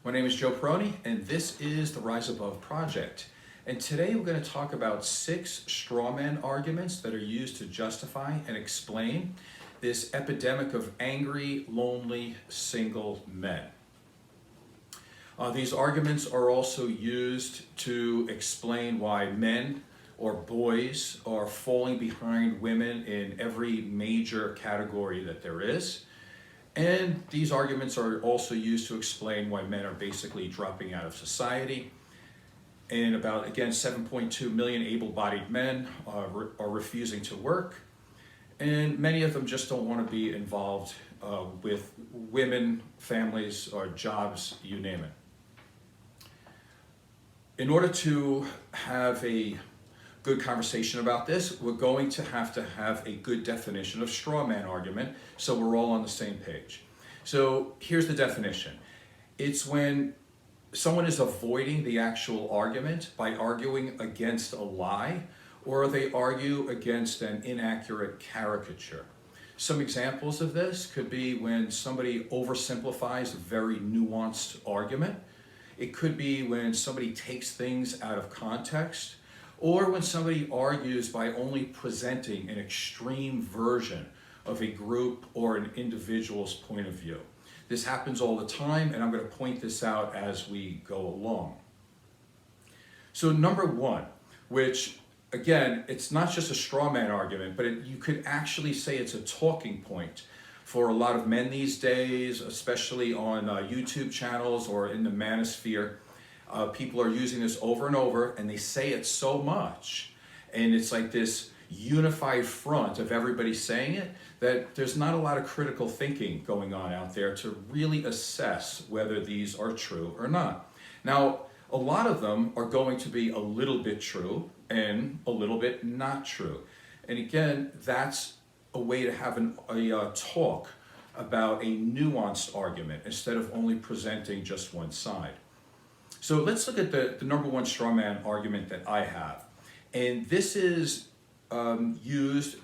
My name is Joe Peroni, and this is the Rise Above Project. And today we're going to talk about 6 straw man arguments that are used to justify and explain this epidemic of angry, lonely, single men. These arguments are also used to explain why men or boys are falling behind women in every major category that there is. And these arguments are also used to explain why men are basically dropping out of society. And about, again, 7.2 million able-bodied men are refusing to work. And many of them just don't want to be involved with women, families, or jobs, you name it. In order to have a good conversation about this, we're going to have a good definition of straw man argument so we're all on the same page. So here's the definition. It's when someone is avoiding the actual argument by arguing against a lie, or they argue against an inaccurate caricature. Some examples of this could be when somebody oversimplifies a very nuanced argument. It could be when somebody takes things out of context, or when somebody argues by only presenting an extreme version of a group or an individual's point of view. This happens all the time, and I'm going to point this out as we go along. So number 1, which again, it's not just a straw man argument, but you could actually say it's a talking point for a lot of men these days, especially on YouTube channels or in the manosphere. People are using this over and over, and they say it so much, and it's like this unified front of everybody saying it, that there's not a lot of critical thinking going on out there to really assess whether these are true or not. Now, a lot of them are going to be a little bit true and a little bit not true. And again, that's a way to have a talk about a nuanced argument instead of only presenting just one side. So let's look at the number 1 straw man argument that I have. And this is used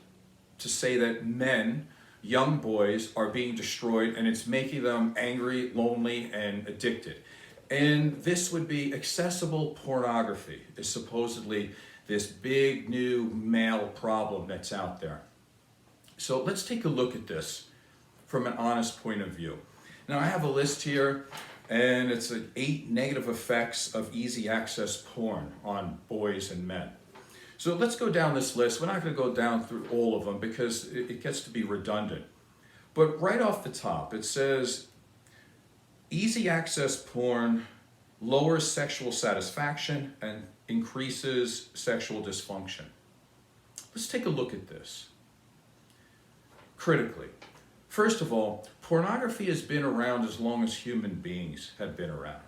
to say that men, young boys, are being destroyed, and it's making them angry, lonely, and addicted. And this would be accessible pornography, is supposedly this big new male problem that's out there. So let's take a look at this from an honest point of view. Now I have a list here, and it's 8 negative effects of easy access porn on boys and men. So let's go down this list. We're not going to go down through all of them because it gets to be redundant. But right off the top, it says easy access porn lowers sexual satisfaction and increases sexual dysfunction. Let's take a look at this critically. First of all, pornography has been around as long as human beings have been around.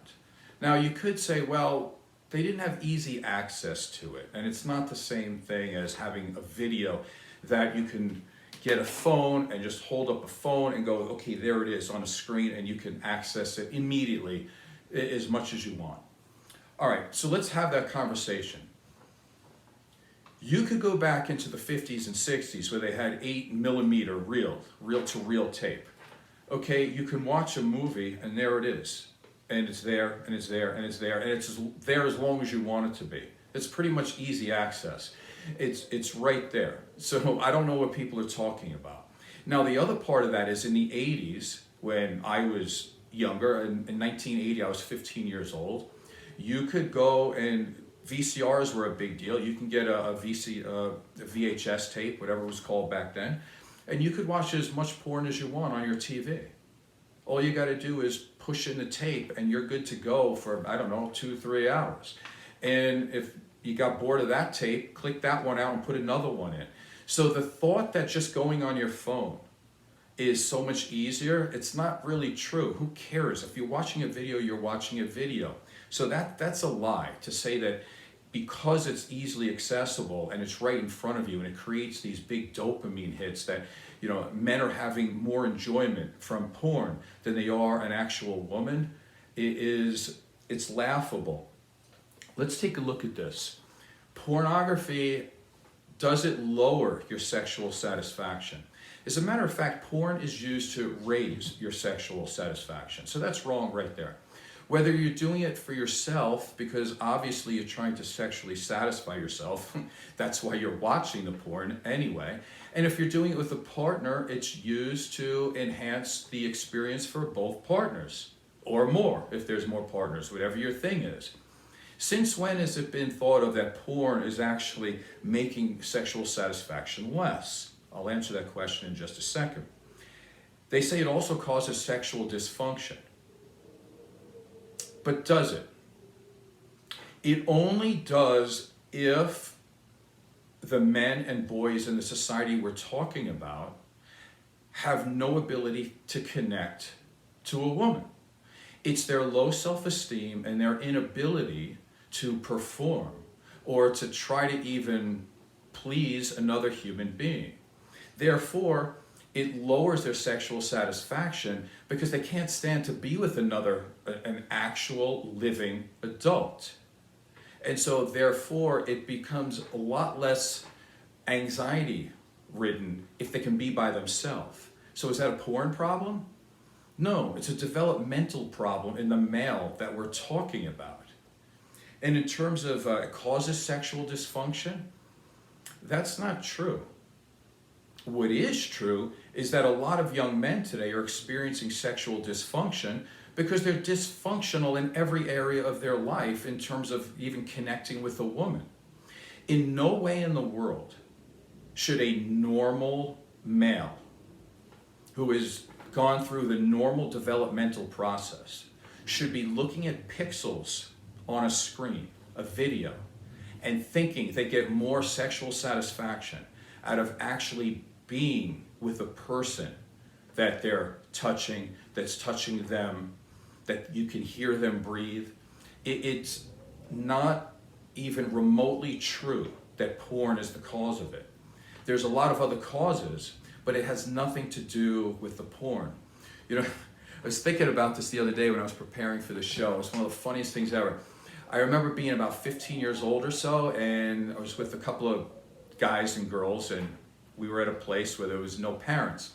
Now you could say, well, they didn't have easy access to it, and it's not the same thing as having a video that you can get a phone and just hold up a phone and go, okay, there it is on a screen, and you can access it immediately as much as you want. All right, so let's have that conversation. You could go back into the 50s and 60s where they had 8mm reel-to-reel tape. Okay, you can watch a movie, and there it is. And it's there, and it's there, and it's there, and it's there as long as you want it to be. It's pretty much easy access. It's right there. So I don't know what people are talking about. Now the other part of that is in the 80s, when I was younger, in 1980 I was 15 years old, you could go and VCRs were a big deal. You can get a VHS tape, whatever it was called back then, and you could watch as much porn as you want on your TV. All you got to do is push in the tape and you're good to go for, I don't know, 2-3 hours. And if you got bored of that tape, click that one out and put another one in. So the thought that just going on your phone is so much easier, it's not really true. Who cares? If you're watching a video, you're watching a video. So that's a lie to say that because it's easily accessible and it's right in front of you and it creates these big dopamine hits that, you know, men are having more enjoyment from porn than they are an actual woman. It's laughable. Let's take a look at this. Pornography, does it lower your sexual satisfaction? As a matter of fact, porn is used to raise your sexual satisfaction. So that's wrong right there. Whether you're doing it for yourself, because obviously you're trying to sexually satisfy yourself, that's why you're watching the porn anyway. And if you're doing it with a partner, it's used to enhance the experience for both partners, or more, if there's more partners, whatever your thing is. Since when has it been thought of that porn is actually making sexual satisfaction less? I'll answer that question in just a second. They say it also causes sexual dysfunction. But does it? It only does if the men and boys in the society we're talking about have no ability to connect to a woman. It's their low self-esteem and their inability to perform or to try to even please another human being. Therefore, it lowers their sexual satisfaction because they can't stand to be with an actual living adult. And so therefore it becomes a lot less anxiety ridden if they can be by themselves. So is that a porn problem? No, it's a developmental problem in the male that we're talking about. And in terms of causes sexual dysfunction, that's not true. What is true is that a lot of young men today are experiencing sexual dysfunction because they're dysfunctional in every area of their life in terms of even connecting with a woman. In no way in the world should a normal male who has gone through the normal developmental process should be looking at pixels on a screen, a video, and thinking they get more sexual satisfaction out of actually being with a person that they're touching, that's touching them, that you can hear them breathe. It's not even remotely true that porn is the cause of it. There's a lot of other causes, but it has nothing to do with the porn. You know, I was thinking about this the other day when I was preparing for the show. It's one of the funniest things ever. I remember being about 15 years old or so, and I was with a couple of guys and girls, and we were at a place where there was no parents.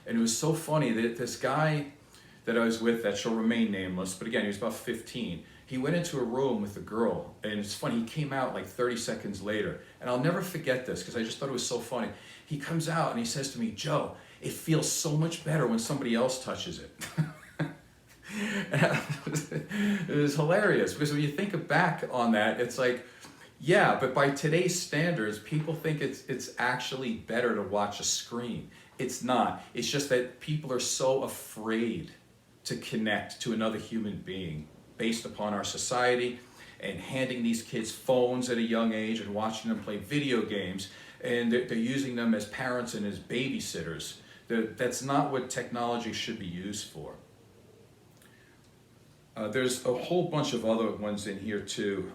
And it was so funny that this guy that I was with, that shall remain nameless, but again, he was about 15. He went into a room with a girl, and it's funny, he came out like 30 seconds later. And I'll never forget this, because I just thought it was so funny. He comes out and he says to me, "Joe, it feels so much better when somebody else touches it." It was hilarious, because when you think back on that, it's like, yeah, but by today's standards, people think it's actually better to watch a screen. It's not. It's just that people are so afraid to connect to another human being based upon our society and handing these kids phones at a young age and watching them play video games, and they're using them as parents and as babysitters. That's not what technology should be used for. There's a whole bunch of other ones in here too.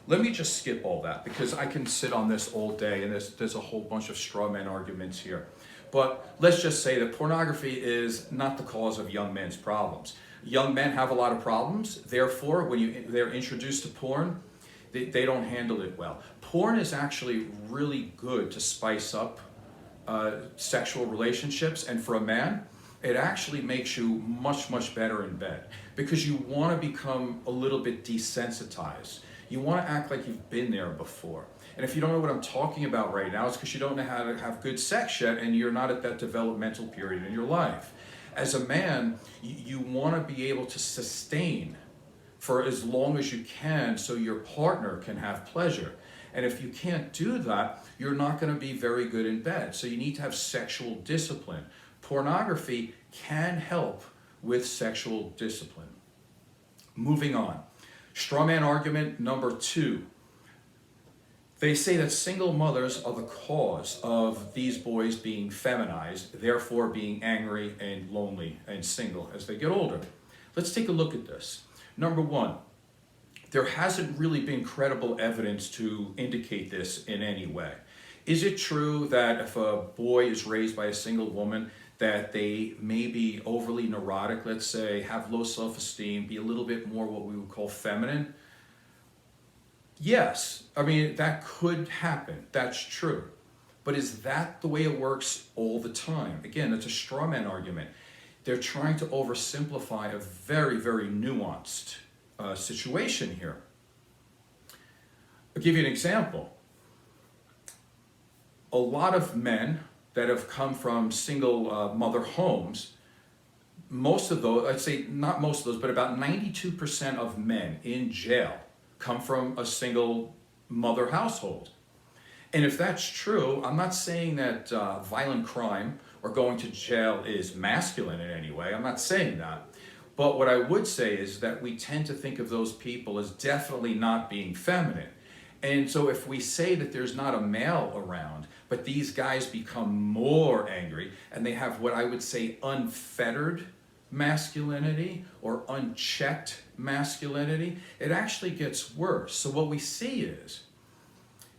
Let me just skip all that, because I can sit on this all day, and there's a whole bunch of straw man arguments here. But let's just say that pornography is not the cause of young men's problems. Young men have a lot of problems, therefore when they're introduced to porn, they don't handle it well. Porn is actually really good to spice up sexual relationships, and for a man, it actually makes you much, much better in bed, because you want to become a little bit desensitized. You want to act like you've been there before. And if you don't know what I'm talking about right now, it's because you don't know how to have good sex yet, and you're not at that developmental period in your life. As a man, you want to be able to sustain for as long as you can so your partner can have pleasure. And if you can't do that, you're not going to be very good in bed. So you need to have sexual discipline. Pornography can help with sexual discipline. Moving on. Straw man argument number 2. They say that single mothers are the cause of these boys being feminized, therefore being angry and lonely and single as they get older. Let's take a look at this. Number 1, there hasn't really been credible evidence to indicate this in any way. Is it true that if a boy is raised by a single woman, that they may be overly neurotic, let's say, have low self-esteem, be a little bit more what we would call feminine? Yes, I mean, that could happen. That's true. But is that the way it works all the time? Again, that's a straw man argument. they're trying to oversimplify a very, very nuanced situation here. I'll give you an example. A lot of men that have come from single mother homes, most of those, I'd say not most of those, but about 92% of men in jail come from a single mother household. And if that's true, I'm not saying that violent crime or going to jail is masculine in any way. I'm not saying that. But what I would say is that we tend to think of those people as definitely not being feminine. And so if we say that there's not a male around, but these guys become more angry and they have what I would say unfettered masculinity or unchecked masculinity, it actually gets worse. So what we see is,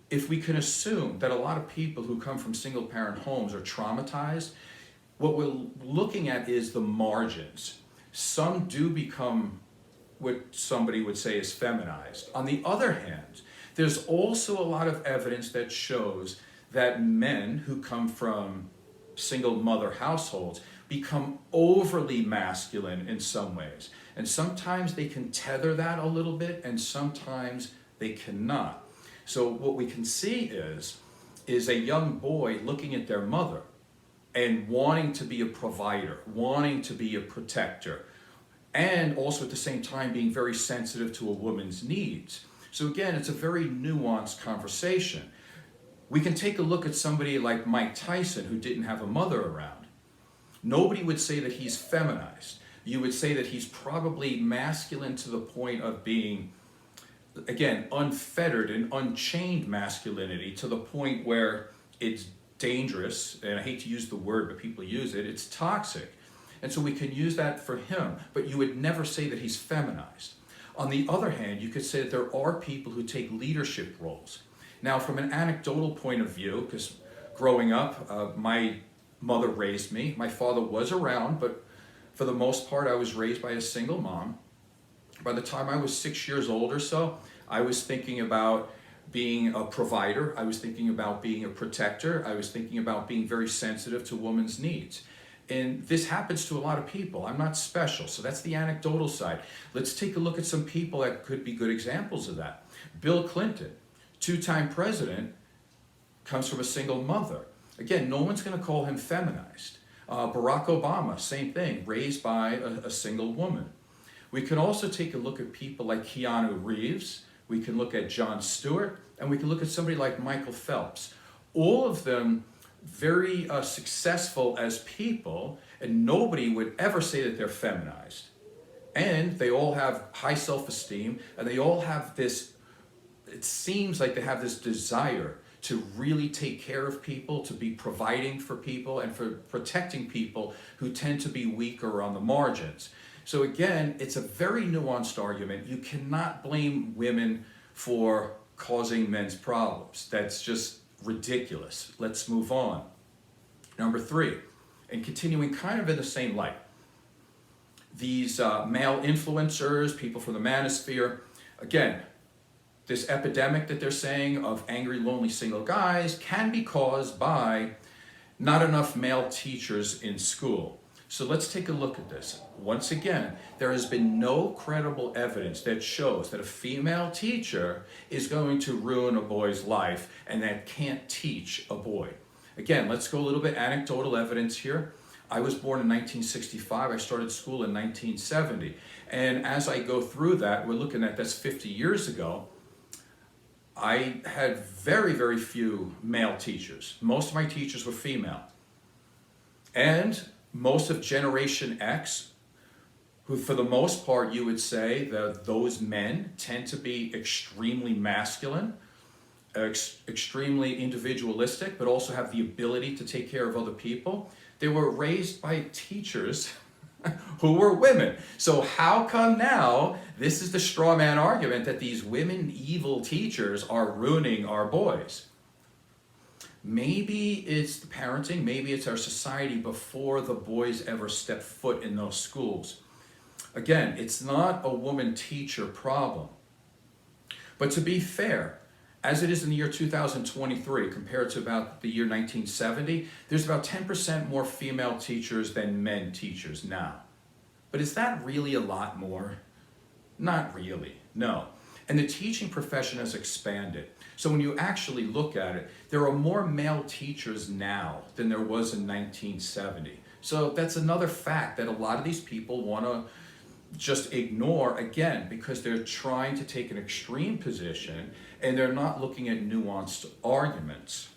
if we can assume that a lot of people who come from single parent homes are traumatized, what we're looking at is the margins. Some do become what somebody would say is feminized. On the other hand, there's also a lot of evidence that shows that men who come from single mother households become overly masculine in some ways. And sometimes they can tether that a little bit, and sometimes they cannot. So what we can see is a young boy looking at their mother and wanting to be a provider, wanting to be a protector, and also at the same time being very sensitive to a woman's needs. So again, it's a very nuanced conversation. We can take a look at somebody like Mike Tyson, who didn't have a mother around. Nobody would say that he's feminized. You would say that he's probably masculine to the point of being, again, unfettered and unchained masculinity, to the point where it's dangerous, and I hate to use the word, but people use it, it's toxic. And so we can use that for him, but you would never say that he's feminized. On the other hand, you could say that there are people who take leadership roles. Now, from an anecdotal point of view, because growing up, my mother raised me. My father was around, but for the most part, I was raised by a single mom. By the time I was 6 years old or so, I was thinking about being a provider. I was thinking about being a protector. I was thinking about being very sensitive to women's needs. And this happens to a lot of people. I'm not special. So that's the anecdotal side. Let's take a look at some people that could be good examples of that. Bill Clinton, two-time president, comes from a single mother. Again, no one's going to call him feminized. Barack Obama, same thing, raised by a single woman. We can also take a look at people like Keanu Reeves. We can look at Jon Stewart, and we can look at somebody like Michael Phelps. All of them very successful as people, and nobody would ever say that they're feminized. And they all have high self-esteem, and they all have this, it seems like they have this desire to really take care of people, to be providing for people, and for protecting people who tend to be weaker on the margins. So again, it's a very nuanced argument. You cannot blame women for causing men's problems. That's just ridiculous. Let's move on. Number 3, and continuing kind of in the same light, these male influencers, people from the manosphere, again, this epidemic that they're saying of angry, lonely single guys can be caused by not enough male teachers in school. So let's take a look at this. Once again, there has been no credible evidence that shows that a female teacher is going to ruin a boy's life and that can't teach a boy. Again, let's go a little bit anecdotal evidence here. I was born in 1965. I started school in 1970. And as I go through that, we're looking at that's 50 years ago. I had very, very few male teachers. Most of my teachers were female. And most of Generation X, who for the most part you would say that those men tend to be extremely masculine, extremely individualistic, but also have the ability to take care of other people. They were raised by teachers who were women. So how come now this is the straw man argument that these women evil teachers are ruining our boys? Maybe it's the parenting, maybe it's our society before the boys ever step foot in those schools. Again, it's not a woman teacher problem. But to be fair, as it is in the year 2023 compared to about the year 1970, there's about 10% more female teachers than men teachers now. But is that really a lot more? Not really, no. And the teaching profession has expanded. So when you actually look at it, there are more male teachers now than there was in 1970. So that's another fact that a lot of these people want to just ignore, again, because they're trying to take an extreme position and they're not looking at nuanced arguments.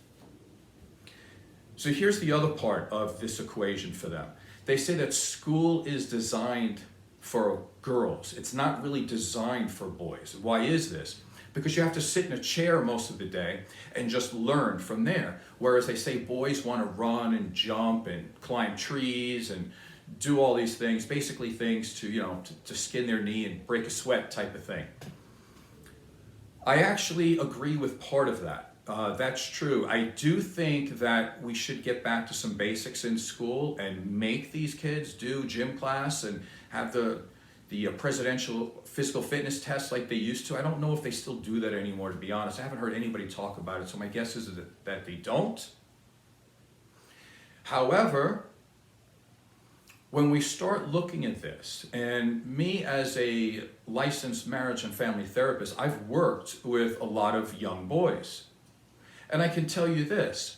So here's the other part of this equation for them. They say that school is designed for girls. It's not really designed for boys. Why is this? Because you have to sit in a chair most of the day and just learn from there. Whereas they say boys want to run and jump and climb trees and do all these things, basically things to skin their knee and break a sweat type of thing. I actually agree with part of that. That's true. I do think that we should get back to some basics in school and make these kids do gym class and have the presidential physical fitness test like they used to. I don't know if they still do that anymore, to be honest. I haven't heard anybody talk about it, so my guess is that they don't. However, when we start looking at this, and me as a licensed marriage and family therapist, I've worked with a lot of young boys. And I can tell you this,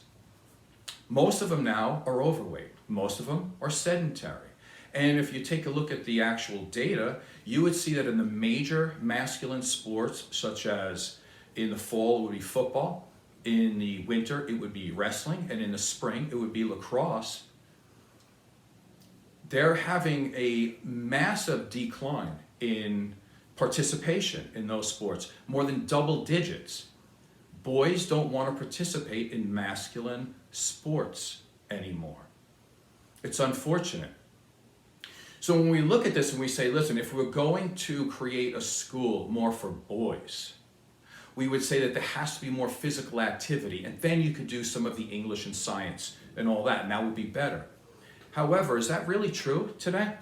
most of them now are overweight. Most of them are sedentary. And if you take a look at the actual data, you would see that in the major masculine sports, such as in the fall, it would be football. In the winter, it would be wrestling. And in the spring, it would be lacrosse. They're having a massive decline in participation in those sports, more than double digits. Boys don't want to participate in masculine sports anymore. It's unfortunate. So when we look at this and we say, listen, if we're going to create a school more for boys, we would say that there has to be more physical activity, and then you could do some of the English and science and all that, and that would be better. However, is that really true today?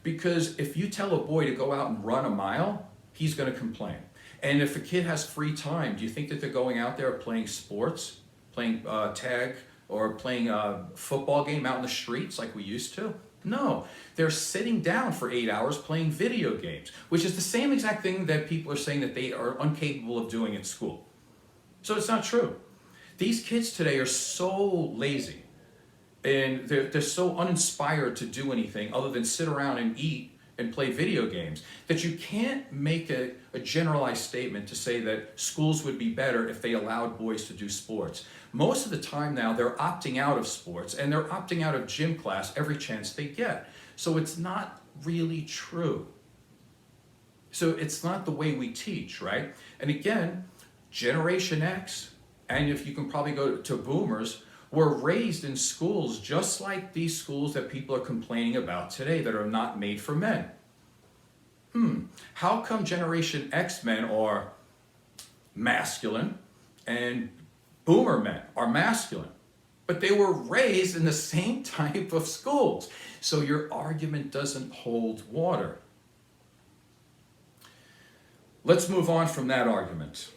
Because if you tell a boy to go out and run a mile, he's going to complain. And if a kid has free time, do you think that they're going out there playing sports, playing tag, or playing a football game out in the streets like we used to? No, they're sitting down for 8 hours playing video games, which is the same exact thing that people are saying that they are incapable of doing at school. So it's not true. These kids today are so lazy, and they're so uninspired to do anything other than sit around and eat and play video games, that you can't make a generalized statement to say that schools would be better if they allowed boys to do sports. Most of the time now, they're opting out of sports, and they're opting out of gym class every chance they get. So it's not really true. So it's not the way we teach, right? And again, Generation X, and if you can probably go to boomers, were raised in schools just like these schools that people are complaining about today that are not made for men. How come Generation X men are masculine and boomer men are masculine? But they were raised in the same type of schools. So your argument doesn't hold water. Let's move on from that argument.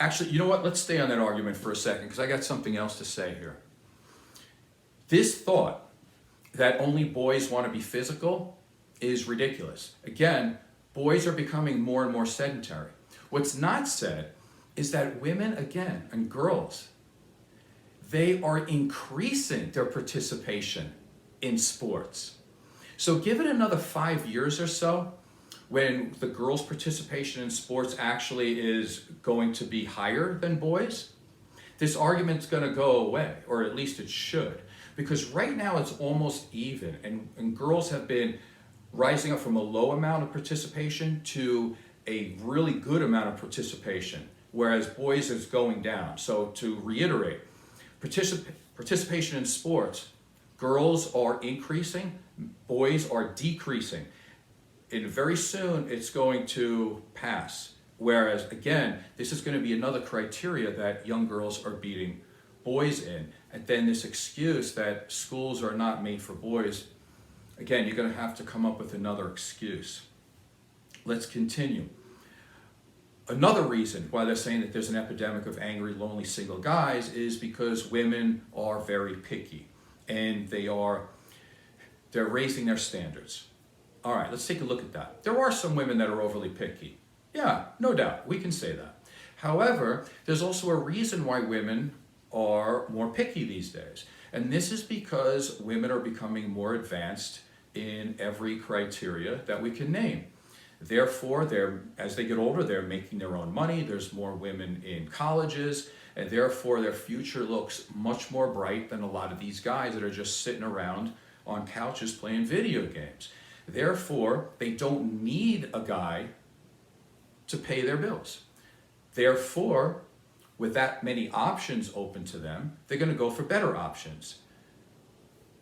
Actually, you know what? Let's stay on that argument for a second, because I got something else to say here. This thought that only boys want to be physical is ridiculous. Again, boys are becoming more and more sedentary. What's not said is that women, again, and girls, they are increasing their participation in sports. So give it another 5 years or so, when the girls' participation in sports actually is going to be higher than boys, this argument's going to go away, or at least it should. Because right now it's almost even, and girls have been rising up from a low amount of participation to a really good amount of participation, whereas boys is going down. So to reiterate, participation in sports, girls are increasing, boys are decreasing. And very soon it's going to pass. Whereas, again, this is going to be another criteria that young girls are beating boys in. And then this excuse that schools are not made for boys, again, you're going to have to come up with another excuse. Let's continue. Another reason why they're saying that there's an epidemic of angry, lonely, single guys is because women are very picky, and they're raising their standards. All right, let's take a look at that. There are some women that are overly picky. Yeah, no doubt, we can say that. However, there's also a reason why women are more picky these days. And this is because women are becoming more advanced in every criteria that we can name. Therefore, as they get older, they're making their own money. There's more women in colleges, and therefore their future looks much more bright than a lot of these guys that are just sitting around on couches playing video games. Therefore, they don't need a guy to pay their bills. Therefore, with that many options open to them, they're going to go for better options.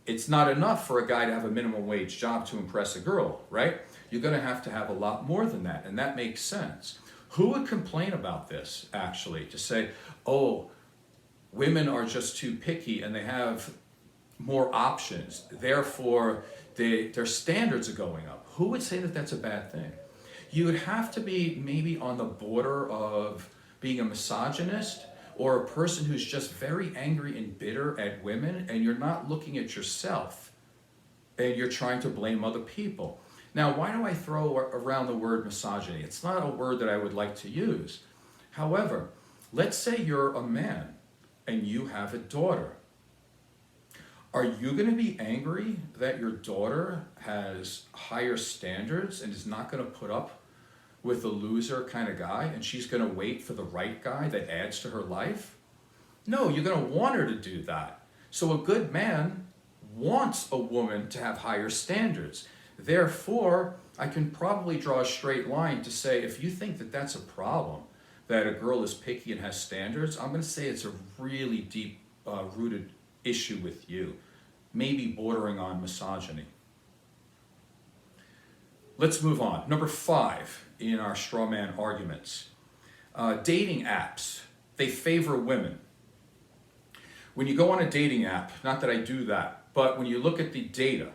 It's not enough for a guy to have a minimum wage job to impress a girl, right? You're going to have a lot more than that, and that makes sense. Who would complain about this, actually, to say, oh, women are just too picky and they have more options, therefore their standards are going up? Who would say that that's a bad thing? You would have to be maybe on the border of being a misogynist, or a person who's just very angry and bitter at women, and you're not looking at yourself and you're trying to blame other people. Now, why do I throw around the word misogyny? It's not a word that I would like to use. However, let's say you're a man and you have a daughter. Are you going to be angry that your daughter has higher standards and is not going to put up with a loser kind of guy, and she's going to wait for the right guy that adds to her life? No, you're going to want her to do that. So a good man wants a woman to have higher standards. Therefore, I can probably draw a straight line to say, if you think that that's a problem, that a girl is picky and has standards, I'm going to say it's a really deep rooted issue with you, maybe bordering on misogyny. Let's move on. Number 5 in our straw man arguments. Dating apps, they favor women. When you go on a dating app, not that I do that, but when you look at the data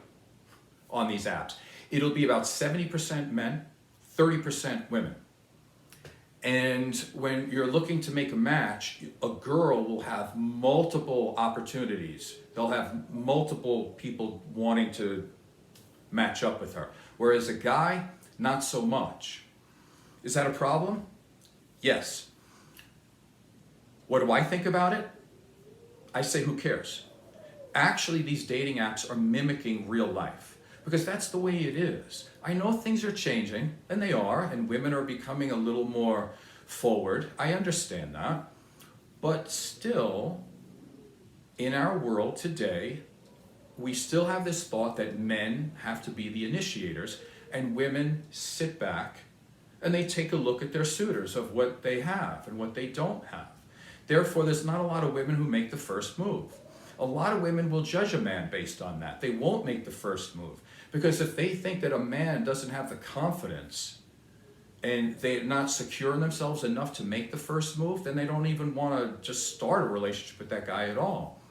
on these apps, it'll be about 70% men, 30% women. And when you're looking to make a match, a girl will have multiple opportunities. They'll have multiple people wanting to match up with her. Whereas a guy, not so much. Is that a problem? Yes. What do I think about it? I say, who cares? Actually, these dating apps are mimicking real life, because that's the way it is. I know things are changing, and they are, and women are becoming a little more forward. I understand that. But still, in our world today, we still have this thought that men have to be the initiators, and women sit back and they take a look at their suitors of what they have and what they don't have. Therefore, there's not a lot of women who make the first move. A lot of women will judge a man based on that. They won't make the first move, because if they think that a man doesn't have the confidence and they're not secure in themselves enough to make the first move, then they don't even want to just start a relationship with that guy at all.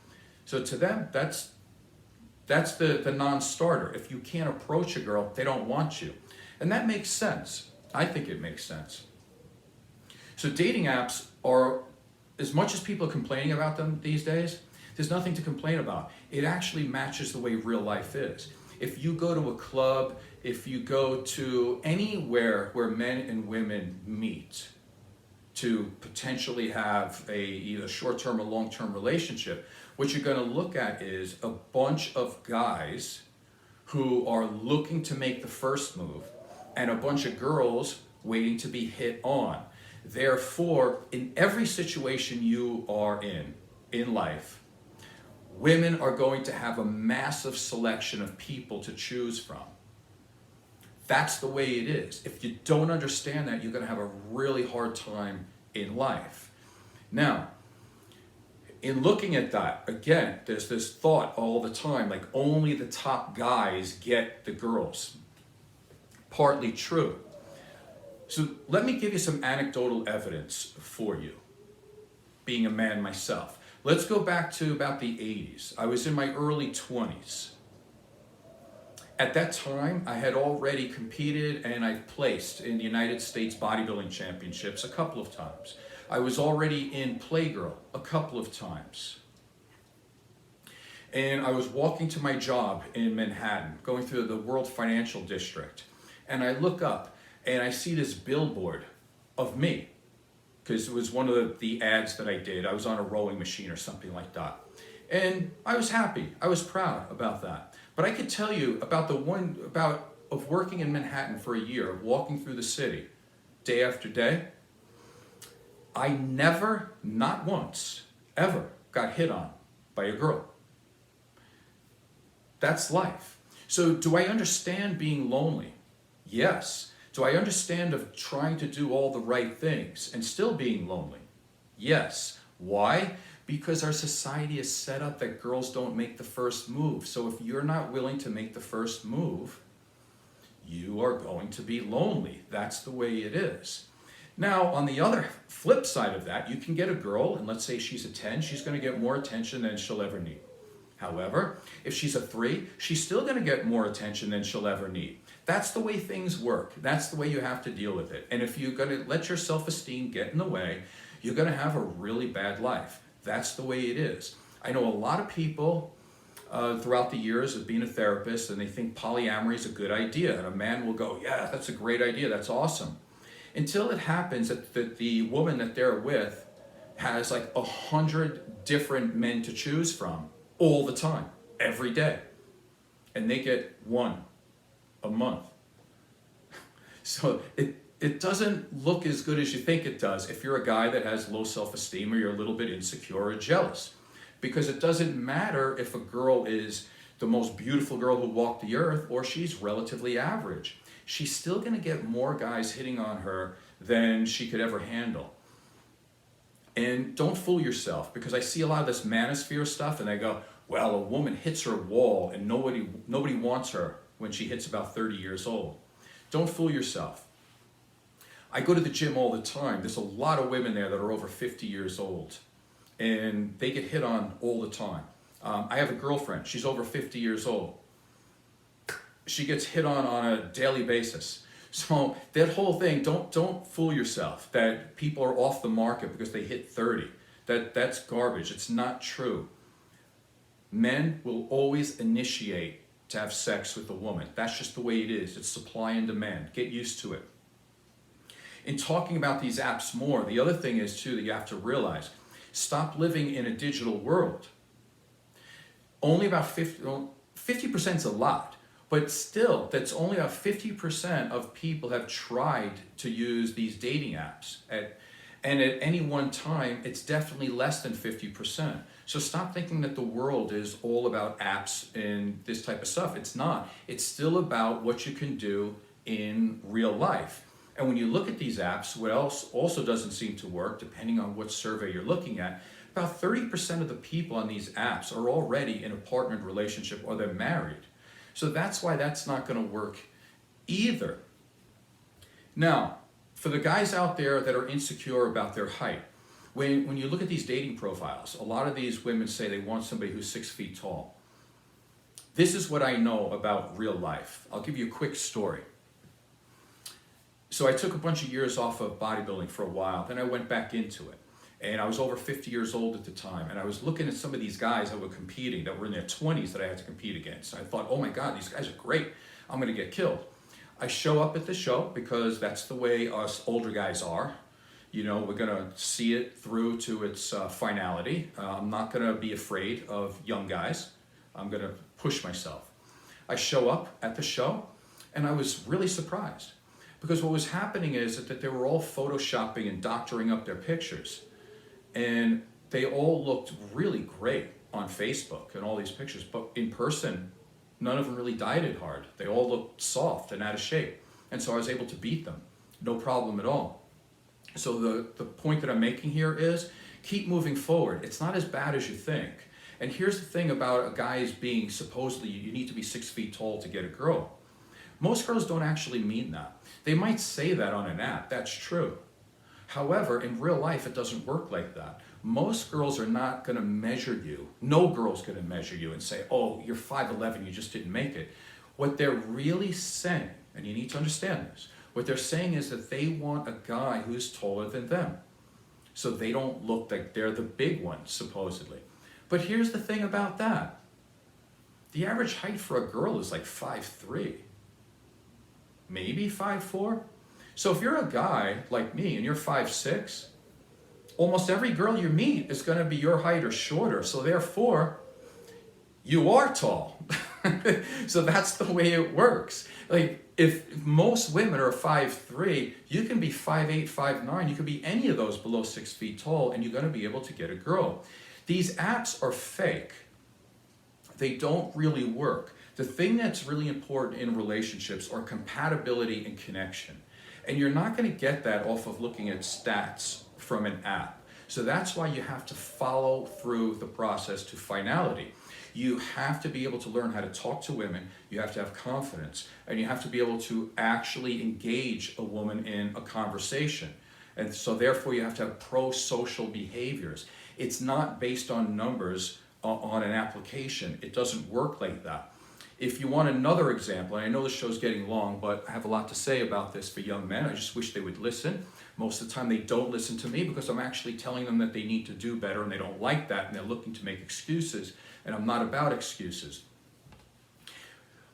So to them, that's the non-starter. If you can't approach a girl, they don't want you. And that makes sense. I think it makes sense. So dating apps are, as much as people are complaining about them these days, there's nothing to complain about. It actually matches the way real life is. If you go to a club, if you go to anywhere where men and women meet to potentially have either short-term or long-term relationship, what you're going to look at is a bunch of guys who are looking to make the first move and a bunch of girls waiting to be hit on. Therefore, in every situation you are in life, women are going to have a massive selection of people to choose from. That's the way it is. If you don't understand that, you're going to have a really hard time in life. Now, in looking at that, again, there's this thought all the time, like only the top guys get the girls. Partly true. So let me give you some anecdotal evidence for you, being a man myself. Let's go back to about the 80s. I was in my early 20s. At that time, I had already competed and I placed in the United States Bodybuilding Championships a couple of times. I was already in Playgirl a couple of times. And I was walking to my job in Manhattan, going through the World Financial District. And I look up and I see this billboard of me, because it was one of the ads that I did. I was on a rowing machine or something like that. And I was happy. I was proud about that. But I could tell you about of working in Manhattan for a year, of walking through the city day after day. I never, not once, ever got hit on by a girl. That's life. So do I understand being lonely? Yes. Do I understand of trying to do all the right things and still being lonely? Yes. Why? Because our society is set up that girls don't make the first move. So if you're not willing to make the first move, you are going to be lonely. That's the way it is. Now, on the other flip side of that, you can get a girl, and let's say she's a 10, she's going to get more attention than she'll ever need. However, if she's a 3, she's still going to get more attention than she'll ever need. That's the way things work. That's the way you have to deal with it. And if you're going to let your self-esteem get in the way, you're going to have a really bad life. That's the way it is. I know a lot of people throughout the years of being a therapist, and they think polyamory is a good idea. And a man will go, yeah, that's a great idea. That's awesome. Until it happens that the woman that they're with has like 100 different men to choose from all the time, every day. And they get one a month. So it doesn't look as good as you think it does if you're a guy that has low self-esteem or you're a little bit insecure or jealous. Because it doesn't matter if a girl is the most beautiful girl who walked the earth or she's relatively average. She's still going to get more guys hitting on her than she could ever handle. And don't fool yourself, because I see a lot of this manosphere stuff and they go, well, a woman hits her wall and nobody wants her when she hits about 30 years old. Don't fool yourself. I go to the gym all the time. There's a lot of women there that are over 50 years old and they get hit on all the time. I have a girlfriend. She's over 50 years old. She gets hit on a daily basis. So that whole thing, don't fool yourself that people are off the market because they hit 30. That's garbage. It's not true. Men will always initiate to have sex with a woman. That's just the way it is. It's supply and demand. Get used to it. In talking about these apps more, the other thing is too that you have to realize, stop living in a digital world. Only about 50% is a lot. But still, that's only about 50% of people have tried to use these dating apps. And at any one time, it's definitely less than 50%. So stop thinking that the world is all about apps and this type of stuff. It's not. It's still about what you can do in real life. And when you look at these apps, what else also doesn't seem to work, depending on what survey you're looking at, about 30% of the people on these apps are already in a partnered relationship or they're married. So that's why that's not going to work either. Now, for the guys out there that are insecure about their height, when you look at these dating profiles, a lot of these women say they want somebody who's 6 feet tall. This is what I know about real life. I'll give you a quick story. So I took a bunch of years off of bodybuilding for a while, then I went back into it. And I was over 50 years old at the time. And I was looking at some of these guys that were competing, that were in their 20s that I had to compete against. And I thought, oh my God, these guys are great. I'm going to get killed. I show up at the show because that's the way us older guys are. You know, we're going to see it through to its finality. I'm not going to be afraid of young guys. I'm going to push myself. I show up at the show and I was really surprised. Because what was happening is that they were all photoshopping and doctoring up their pictures. And they all looked really great on Facebook and all these pictures, but in person, none of them really dieted hard. They all looked soft and out of shape. And so I was able to beat them, no problem at all. So the point that I'm making here is keep moving forward. It's not as bad as you think. And here's the thing about a guy as being supposedly you need to be 6 feet tall to get a girl. Most girls don't actually mean that. They might say that on an app, that's true. However, in real life, it doesn't work like that. Most girls are not going to measure you. No girl's going to measure you and say, oh, you're 5'11", you just didn't make it. What they're really saying, and you need to understand this, what they're saying is that they want a guy who's taller than them, so they don't look like they're the big one, supposedly. But here's the thing about that. The average height for a girl is like 5'3", maybe 5'4". So if you're a guy like me and you're 5'6", almost every girl you meet is going to be your height or shorter. So therefore, you are tall. So that's the way it works. Like if most women are 5'3", you can be 5'8", 5'9", you could be any of those below 6 feet tall, and you're going to be able to get a girl. These apps are fake. They don't really work. The thing that's really important in relationships are compatibility and connection. And you're not going to get that off of looking at stats from an app. So that's why you have to follow through the process to finality. You have to be able to learn how to talk to women, you have to have confidence, and you have to be able to actually engage a woman in a conversation. And so therefore you have to have pro-social behaviors. It's not based on numbers on an application. It doesn't work like that. If you want another example, and I know this show's getting long, but I have a lot to say about this for young men. I just wish they would listen. Most of the time they don't listen to me because I'm actually telling them that they need to do better, and they don't like that, and they're looking to make excuses, and I'm not about excuses.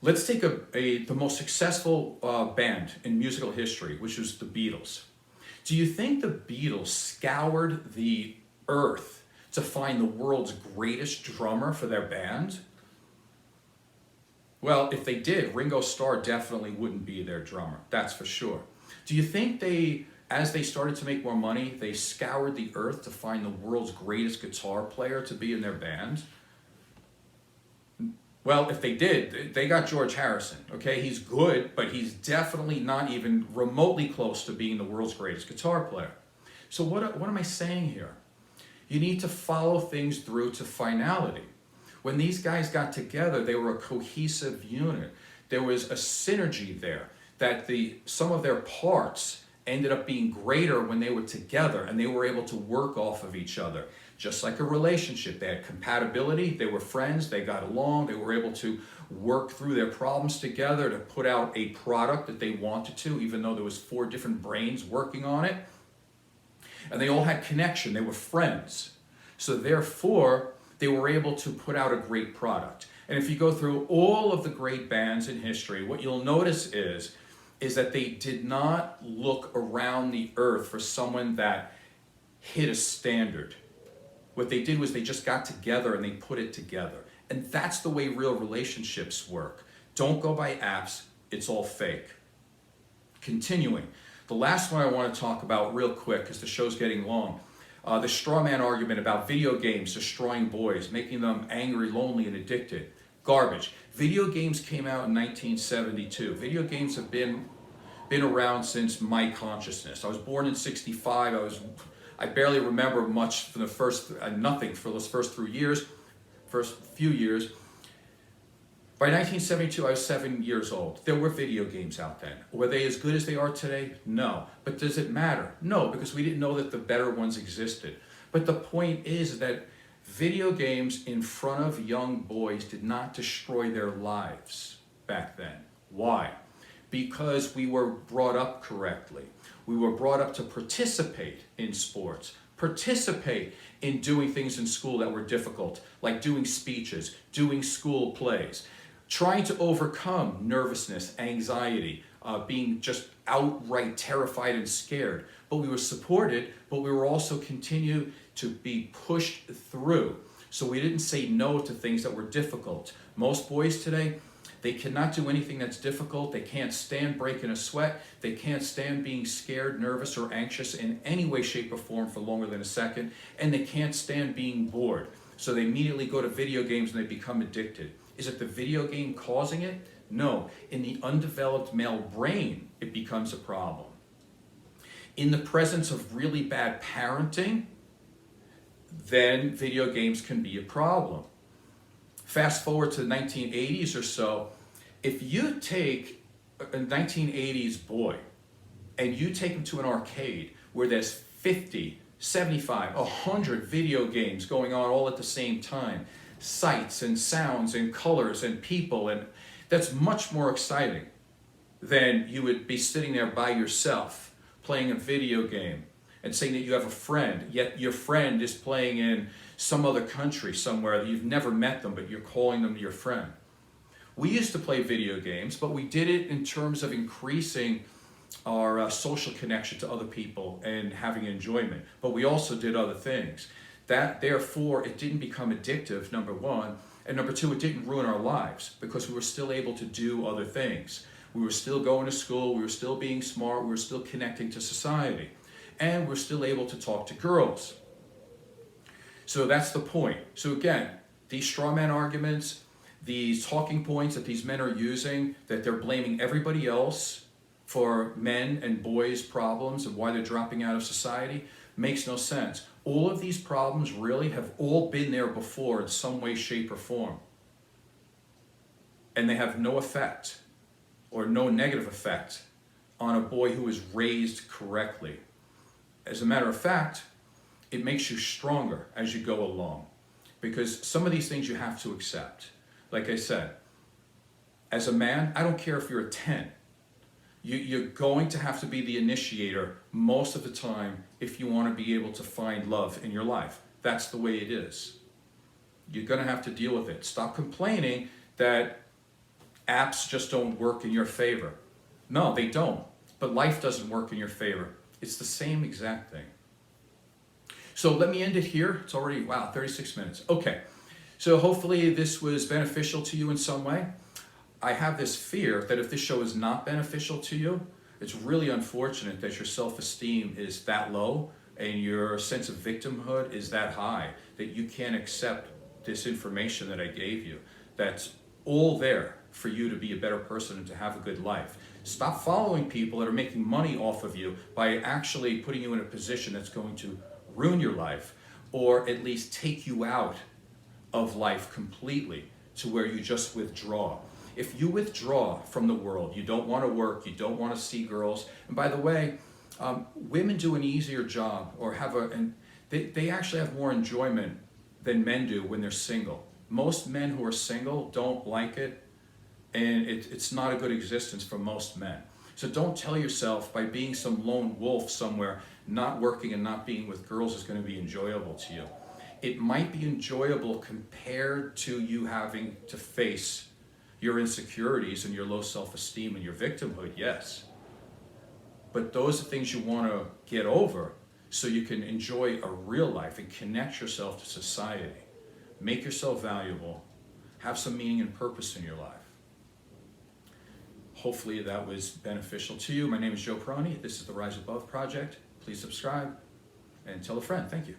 Let's take the most successful band in musical history, which was the Beatles. Do you think the Beatles scoured the earth to find the world's greatest drummer for their band? Well, if they did, Ringo Starr definitely wouldn't be their drummer, that's for sure. Do you think as they started to make more money, they scoured the earth to find the world's greatest guitar player to be in their band? Well, if they did, they got George Harrison, okay? He's good, but he's definitely not even remotely close to being the world's greatest guitar player. So what am I saying here? You need to follow things through to finality. When these guys got together, they were a cohesive unit. There was a synergy there, that some of their parts ended up being greater when they were together, and they were able to work off of each other. Just like a relationship, they had compatibility, they were friends, they got along, they were able to work through their problems together to put out a product that they wanted to, even though there was 4 different brains working on it. And they all had connection, they were friends. So therefore, they were able to put out a great product. And if you go through all of the great bands in history, what you'll notice is that they did not look around the earth for someone that hit a standard. What they did was they just got together and they put it together. And that's the way real relationships work. Don't go by apps, it's all fake. Continuing, the last one I want to talk about real quick, because the show's getting long. The straw man argument about video games destroying boys, making them angry, lonely, and addicted. Garbage. Video games came out in 1972. Video games have been around since my consciousness. I was born in 65. I barely remember much for nothing for those first few years. By 1972, I was 7 years old. There were video games out then. Were they as good as they are today? No. But does it matter? No, because we didn't know that the better ones existed. But the point is that video games in front of young boys did not destroy their lives back then. Why? Because we were brought up correctly. We were brought up to participate in sports, participate in doing things in school that were difficult, like doing speeches, doing school plays, trying to overcome nervousness, anxiety, being just outright terrified and scared. But we were supported, but we were also continued to be pushed through. So we didn't say no to things that were difficult. Most boys today, they cannot do anything that's difficult. They can't stand breaking a sweat. They can't stand being scared, nervous, or anxious in any way, shape, or form for longer than a second. And they can't stand being bored. So they immediately go to video games and they become addicted. Is it the video game causing it? No. In the undeveloped male brain, it becomes a problem. In the presence of really bad parenting, then video games can be a problem. Fast forward to the 1980s or so, if you take a 1980s boy and you take him to an arcade where there's 50, 75, 100 video games going on all at the same time, sights and sounds and colors and people, and That's much more exciting than you would be sitting there by yourself playing a video game and saying that you have a friend, yet your friend is playing in some other country somewhere that you've never met them, but you're calling them your friend. We used to play video games, but we did it in terms of increasing our social connection to other people and having enjoyment. But we also did other things. That, therefore, it didn't become addictive, number one. And number two, it didn't ruin our lives because we were still able to do other things. We were still going to school, we were still being smart, we were still connecting to society. And we're still able to talk to girls. So that's the point. So again, these straw man arguments, these talking points that these men are using, that they're blaming everybody else for men and boys' problems and why they're dropping out of society, makes no sense. All of these problems really have all been there before in some way, shape, or form. And they have no effect or no negative effect on a boy who is raised correctly. As a matter of fact, it makes you stronger as you go along, because some of these things you have to accept. Like I said, as a man, I don't care if you're a 10. You're going to have to be the initiator most of the time if you want to be able to find love in your life. That's the way it is. You're going to have to deal with it. Stop complaining that apps just don't work in your favor. No, they don't. But life doesn't work in your favor. It's the same exact thing. So let me end it here. It's already, 36 minutes. Okay. So hopefully this was beneficial to you in some way. I have this fear that if this show is not beneficial to you, it's really unfortunate that your self-esteem is that low and your sense of victimhood is that high, that you can't accept this information that I gave you. That's all there for you to be a better person and to have a good life. Stop following people that are making money off of you by actually putting you in a position that's going to ruin your life, or at least take you out of life completely to where you just withdraw. If you withdraw from the world, you don't want to work, you don't want to see girls, and by the way, women do an easier job, or they actually have more enjoyment than men do when they're single. Most men who are single don't like it, and it's not a good existence for most men. So don't tell yourself by being some lone wolf somewhere, not working and not being with girls is going to be enjoyable to you. It might be enjoyable compared to you having to face your insecurities and your low self-esteem and your victimhood, yes. But those are things you want to get over so you can enjoy a real life and connect yourself to society. Make yourself valuable. Have some meaning and purpose in your life. Hopefully that was beneficial to you. My name is Joe Peroni. This is the Rise Above Project. Please subscribe and tell a friend. Thank you.